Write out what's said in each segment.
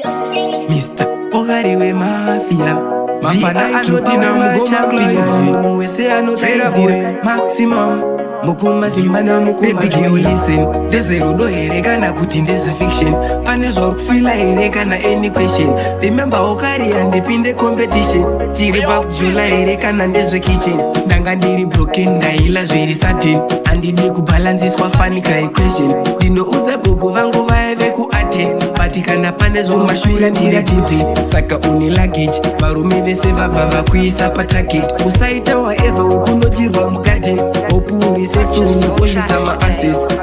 Mr. Ogariwe Mafia Mafana anotina mugoma muwese anotaizira maximum mukuma zimbana mukuma baby girl listen ndezverudo here kana kuti ndezvefiction pane zvaurikufila here kana any question remember okariya ndipinde competition tiri pakujula here kana ndezvekitchen ndanga ndiri broken ndaila zviri certain handidi kubhalansiswa fanika equation ndinoudza gogo vangu vaive kuattend but kana pane zvomashure ndiratidzi saka une luggage varume vese vabva vakuisa patarget usaita whatever wekundotirwa mugarden opuri safe unokoshesa maassets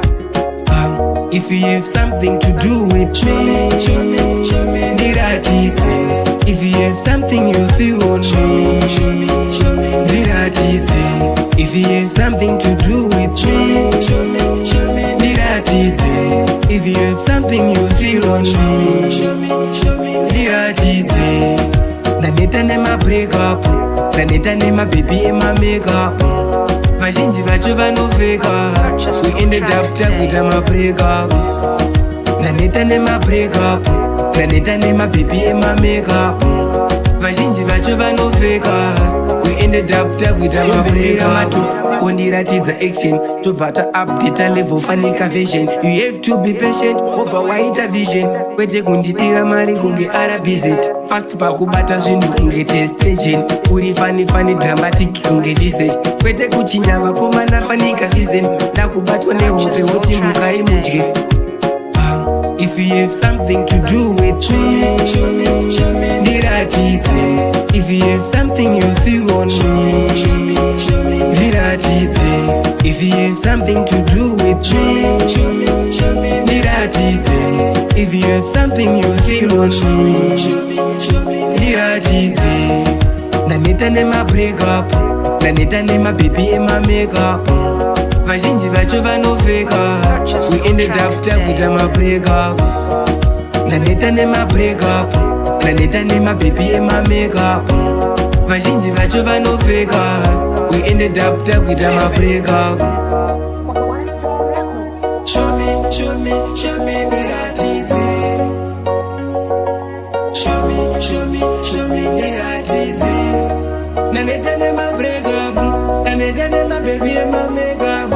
if you have something to do with me ndiratidze if you have something you feel on me ndiratidze if you have something to do with me ndiratidze if you have something you feel on me ndiratidze ndaneta nemabreakup ndaneta nemabebi emamakeup vazhinji vacho vanoveka we ended up takuita mabreakup ndaneta nemabreakup ndaneta nemabebi emamakeup vazhinji vacho vanoveka we ended up takuita mabreakup ondiratidza action tobva taupdata level fanika version you have to be patient obva waita vision kwete kundidira mari kunge arabizet fast pakubata zvinhu kunge testation uri fani dramatic kunge visit kwete kuchinya vakomana fanika season ndakubatwa nehope woti mukai mudye if you have something to do with me ndiratidze if you have something you feel on me ndiratidze if you have something to do with me ndiratidze if you have something you feel on me ndiratidze ndaneta nemabreakup ndaneta nemabebi emamakeup vazhinji vacho vanoveka we ended up takuita mabreakup ndaneta nemabreakup ndaneta nemabebi emamakeup vazhinji vacho vanoveka we ended up takuita mabreakup show me ndiratidze show me ndiratidze ndaneta nemabreakup ndaneta nemabebi emamakeup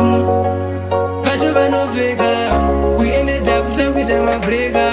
vacho vanoveka we ended up takuita mabreakup